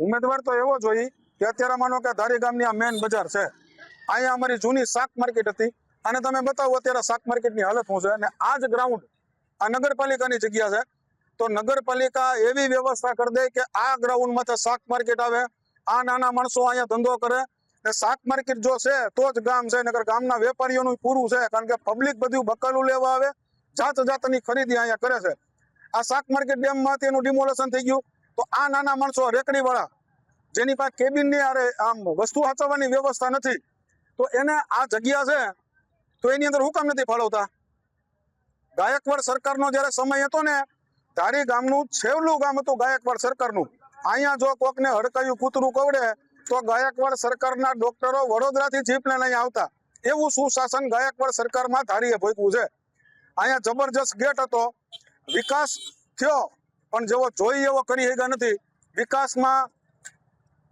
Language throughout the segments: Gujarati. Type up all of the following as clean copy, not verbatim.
ઉમેદવાર તો એવો જોઈએ કે અત્યારે માનો કે ધારી ગામની આ મેન બજાર છે, અહીંયા અમારી જૂની શાક માર્કેટ હતી, અને તમે બતાવો અત્યારે શાક માર્કેટની હાલત શું છે. અને આ જ ગ્રાઉન્ડ આ નગરપાલિકાની જગ્યા છે, તો નગરપાલિકા એવી વ્યવસ્થા કરી દે કે આ ગ્રાઉન્ડમાં શાક માર્કેટ આવે, આ નાના માણસો અહીંયા ધંધો કરે. ને શાક માર્કેટ જો છે તો જ ગામ છે, નકર ગામના વેપારીઓનું પૂરું છે, કારણ કે પબ્લિક બધું બકાલું લેવા આવે, જાત જાતની ખરીદી અહીંયા કરે છે. આ શાક માર્કેટ ડેમમાંથી એનું ડિમોલેશન થઈ ગયું, તો આ નાના માણસો રેકડી વાળા જેની પાસે કેબિનની આમ વસ્તુ સાચવવાની વ્યવસ્થા નથી, તો એને આ જગ્યા છે તો એની અંદર હું કામ નથી ફાળવતા. ગાયકવાડ સરકારનો જ્યારે સમય હતો ને, ધારી ગામનું છેલ્લું ગામ હતું ગાયકવાડ સરકારનું. અહીંયા જો કોકને હડકાયું કૂતરું કવડે તો ગાયકવાડ સરકારના ડોક્ટરો વડોદરાથી જીપ લઈને અહીંયા આવતા. એવું સુશાસન ગાયકવાડ સરકારમાં ધારીએ ભોગવું છે. અહીંયા જબરજસ્ત ગેટ હતો, વિકાસ થયો પણ જેવો જોઈ એવો કરી શક્યા નથી. વિકાસમાં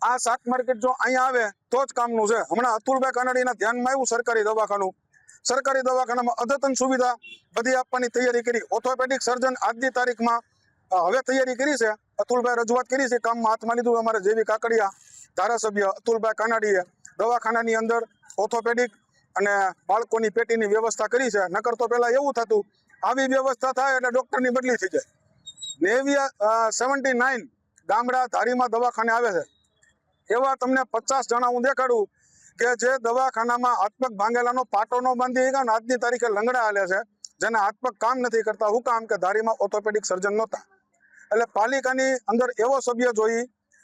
આ શાક માર્કેટ જો અહીંયા આવે તો જ કામનું છે. હમણાં અતુલભાઈ કાનાડીના ધ્યાનમાં આવ્યું સરકારી દવાખાનામાં અદ્યતન સુવિધા બધી આપવાની તૈયારી કરી. ઓર્થોપેડિક સર્જન આજની તારીખમાં હવે તૈયારી કરી છે. અતુલભાઈ રજૂઆત કરી છે, કામમાં હાથમાં લીધું. અમારા જેવી કાકડિયા ધારાસભ્ય અતુલભાઈ કાનાડીએ દવાખાનાની અંદર ઓર્થોપેડિક અને બાળકોની પેટીની વ્યવસ્થા કરી છે. નકર તો પહેલા એવું થતું, આવી વ્યવસ્થા થાય એટલે ડોક્ટરની બદલી થઈ જાય. 79 ગામડા ધારીમાં દવાખાને આવે છે, એવા તમને 50 જણા હું દેખાડું કે જે દવાખાનામાં હાથ પગ ભાંગેલાનો પાટો ન બાંધી ગયા ને આજની તારીખે લંગડા હાલે છે, જેના હાથ પગ કામ નથી કરતા. હું કામ કે ધારીમાં ઓર્થોપેડિક સર્જન નહોતા. એટલે પાલિકાની અંદર એવો સભ્ય જોઈ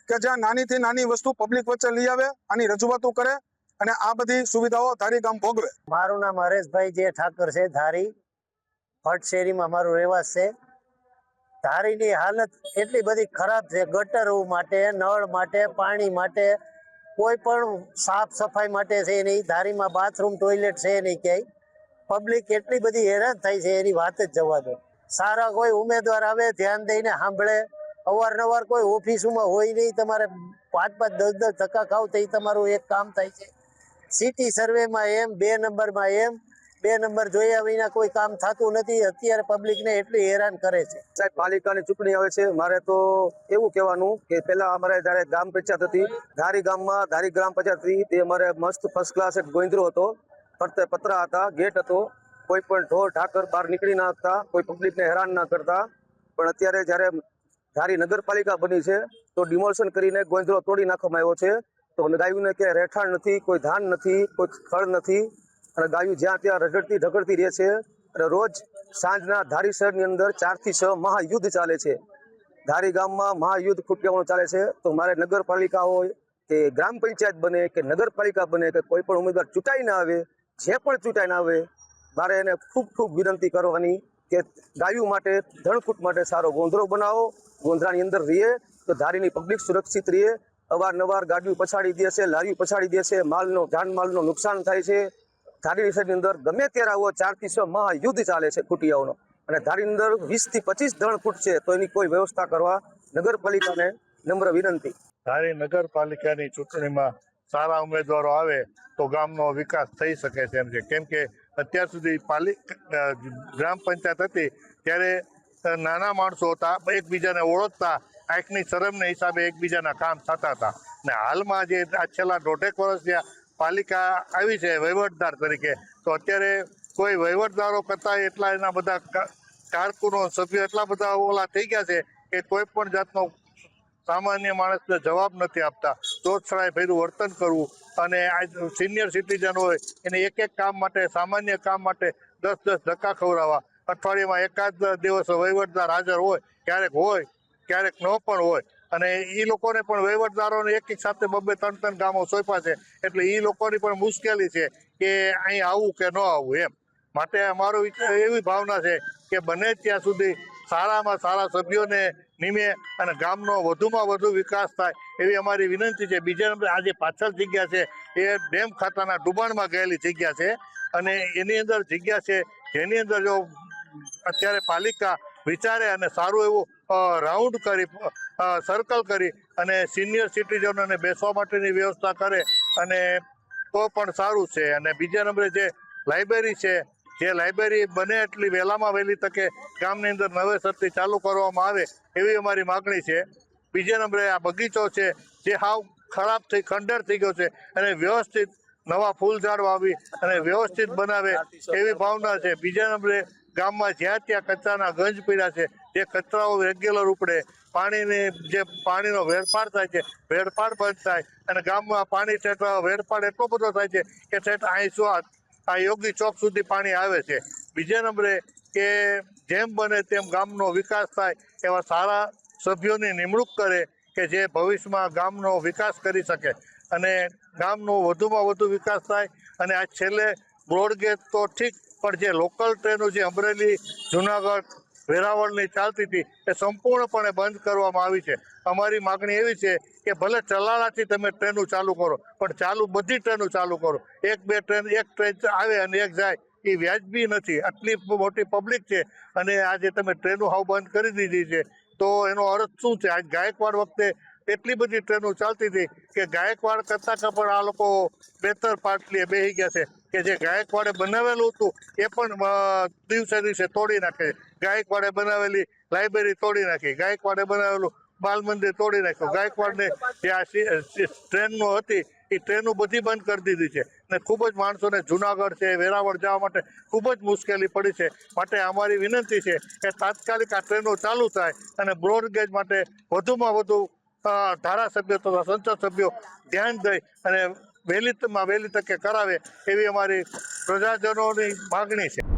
કે જ્યાં નાનીથી નાની વસ્તુ પબ્લિક વચ્ચે લઈ આવે, આની રજૂઆતો કરે અને આ બધી સુવિધાઓ ધારી ગામ ભોગવે. મારું નામ હરેશભાઈ જે ઠાકર છે, ધારી ભટ્ટ શેરીમાં મારું રહેવાસ છે. ધારીની હાલત એટલી બધી ખરાબ છે, ગટરો માટે, નળ માટે, પાણી માટે, કોઈ પણ સાફ સફાઈ માટે છે નહીં. ધારીમાં બાથરૂમ ટોયલેટ છે નહીં ક્યાંય. પબ્લિક એટલી બધી હેરાન થાય છે, એની વાત જ જવા દો. સારા કોઈ ઉમેદવાર આવે, ધ્યાન દઈને સાંભળે. અવારનવાર કોઈ ઓફિસોમાં હોય નહીં, તમારે 5-5, 10-10 ધક્કા ખાવ તો તમારું એક કામ થાય છે. સિટી સર્વેમાં એમ, 2 નંબરમાં એમ, 2 નંબર જોયા વિના કોઈ કામ થતું નથી. અત્યારે પબ્લિકને એટલી હેરાન કરે છે. સાહેબ, પાલિકાની ચૂંટણી આવે છે, મારે તો એવું કહેવાનું કે પહેલા અમારે જ્યારે ગ્રામ પંચાયત હતી, ધારી ગામમાં ધારી ગ્રામ પંચાયત હતી, તે અમારે મસ્ત ફર્સ્ટ ક્લાસ એક ગોંદરો હતો, ફરતે પતરા હતા, ગેટ હતો, કોઈ પણ ઢોર ઢાકર બહાર નીકળી ના શકતા, કોઈ પબ્લિકને હેરાન ના કરતા. પણ અત્યારે જ્યારે ધારી નગરપાલિકા બની છે તો ડિમોલ્શન કરીને ગોંદરો તોડી નાખવામાં આવ્યો છે. તો ગાયોને કે રહેઠાણ નથી, કોઈ ધાન નથી, કોઈ ખળ નથી, અને ગાયો જ્યાં ત્યાં રગડતી ઢગડતી રહે છે. અને રોજ સાંજના ધારી શહેરની અંદર 4 થી 6 મહાયુદ્ધ ચાલે છે. ધારી ગામમાં મહાયુદ્ધ ફૂટવાનું ચાલે છે. તો મારે નગરપાલિકા હોય કે ગ્રામ પંચાયત બને કે નગરપાલિકા બને કે કોઈ પણ ઉમેદવાર ચૂંટાઈ ના આવે, જે પણ ચૂંટાઈ ના આવે, મારે એને ખૂબ વિનંતી કરવાની કે ગાયો માટે, ધણકૂટ માટે સારો ગોંધરો બનાવો. ગોંધરાની અંદર રહીએ તો ધારીની પબ્લિક સુરક્ષિત રહીએ. અવારનવાર ગાડીઓ પછાડી દે છે, લારીઓ પછાડી દે છે, જાનમાલનું નુકસાન થાય છે. ધારી શહેરની અંદર ગમે ત્યારે આવો 4 થી 6 મહાયુદ્ધ ચાલે છે ખૂટિયાઓનો, અને ધારીની અંદર 20 થી 25 ધણકૂટ છે. તો એની કોઈ વ્યવસ્થા કરવા નગરપાલિકાને નમ્ર વિનંતી. ધારી નગરપાલિકાની ચૂંટણીમાં સારા ઉમેદવારો આવે તો ગામનો વિકાસ થઈ શકે છે એમ છે. કેમ કે અત્યાર સુધી ગ્રામ પંચાયત હતી ત્યારે નાના માણસો હતા, એકબીજાને ઓળખતા, આંખની શરમને હિસાબે એકબીજાના કામ થતા હતા. ને હાલમાં જે આ છેલ્લા 1.5 વર્ષ જ્યાં પાલિકા આવી છે વહીવટદાર તરીકે, તો અત્યારે કોઈ વહીવટદારો કરતાં એટલા એના બધા કારકુનો સભ્યો એટલા બધા ઓલા થઈ ગયા છે કે કોઈ પણ જાતનો સામાન્ય માણસને જવાબ નથી આપતા. દોષછળાએ ભર્યું વર્તન કરવું, અને આ સિનિયર સિટીઝન હોય એને એક કામ માટે, સામાન્ય કામ માટે 10-10 ધક્કા ખવડાવવા. અઠવાડિયામાં એકાદ દિવસ વહીવટદાર હાજર હોય, ક્યારેક ન પણ હોય. અને એ લોકોને પણ વહીવટદારોને એક સાથે 2-3 ગામો સોંપ્યા છે, એટલે એ લોકોની પણ મુશ્કેલી છે કે અહીં આવવું કે ન આવવું એમ. માટે અમારો એવી ભાવના છે કે બને ત્યાં સુધી સારામાં સારા સભ્યોને નિમે અને ગામનો વધુમાં વધુ વિકાસ થાય એવી અમારી વિનંતી છે. બીજા નંબરે આ જે પાછળ જગ્યા છે એ ડેમ ખાતાના ડૂબાણમાં ગયેલી જગ્યા છે, અને એની અંદર જગ્યા છે જેની અંદર જો અત્યારે પાલિકા વિચારે અને સારું એવું રાઉન્ડ કરી, સર્કલ કરી અને સિનિયર સિટીઝનોને બેસવા માટેની વ્યવસ્થા કરે અને તો પણ સારું છે. અને બીજા નંબરે જે લાઇબ્રેરી છે, જે લાઇબ્રેરી બને એટલી વહેલામાં વહેલી તકે ગામની અંદર નવેસરથી ચાલુ કરવામાં આવે એવી અમારી માગણી છે. બીજા નંબરે આ બગીચો છે જે હાવ ખરાબ થઈ ખંડેર થઈ ગયો છે અને વ્યવસ્થિત નવા ફૂલ ઝાડ વાવી અને વ્યવસ્થિત બનાવે એવી ભાવના છે. બીજા નંબરે ગામમાં જ્યાં ત્યાં કચરાના ગંજ પીડ્યા છે, જે કચરાઓ રેગ્યુલર ઉપડે, પાણીનો વેડફાડ થાય છે, વેડફાડ બંધ થાય અને ગામમાં પાણી સેટ વેડફાડ એટલો બધો થાય છે કે સેટ આ યોગી ચોક સુધી પાણી આવે છે. બીજા નંબરે કે જેમ બને તેમ ગામનો વિકાસ થાય એવા સારા સભ્યોની નિમણૂક કરે કે જે ભવિષ્યમાં ગામનો વિકાસ કરી શકે અને ગામનો વધુમાં વધુ વિકાસ થાય. અને આ છેલ્લે બ્રોડગેજ તો ઠીક, પણ જે લોકલ ટ્રેનો જે અમરેલી, જુનાગઢ, વેરાવળની ચાલતી હતી એ સંપૂર્ણપણે બંધ કરવામાં આવી છે. અમારી માગણી એવી છે કે ભલે ચલાલાથી તમે ટ્રેનો ચાલુ કરો, પણ બધી ટ્રેનો ચાલુ કરો. એક ટ્રેન આવે અને એક જાય એ વ્યાજબી નથી. આટલી મોટી પબ્લિક છે અને આજે તમે ટ્રેનો હાવ બંધ કરી દીધી છે તો એનો અર્થ શું છે? આજ ગાયકવાડ વખતે એટલી બધી ટ્રેનો ચાલતી હતી કે ગાયકવાડ કરતાં પણ આ લોકો બેતર પાટલીએ બેસી ગયા છે કે જે ગાયકવાડે બનાવેલું હતું એ પણ દિવસે તોડી નાખે છે. ગાયકવાડે બનાવેલી લાઇબ્રેરી તોડી નાખી, ગાયકવાડે બનાવેલું બાલ મંદિર તોડી નાખ્યું, ગાયકવાડને જે આ ટ્રેનો હતી એ ટ્રેનો બધી બંધ કરી દીધી છે અને ખૂબ જ માણસોને જુનાગઢ છે, વેરાવળ જવા માટે ખૂબ જ મુશ્કેલી પડી છે. માટે અમારી વિનંતી છે કે તાત્કાલિક આ ટ્રેનો ચાલુ થાય અને બ્રોડગેજ માટે વધુમાં વધુ ધારાસભ્યો તથા સંસદ સભ્યો ધ્યાન દઈ અને વહેલી તકે કરાવે એવી અમારી પ્રજાજનોની માગણી છે.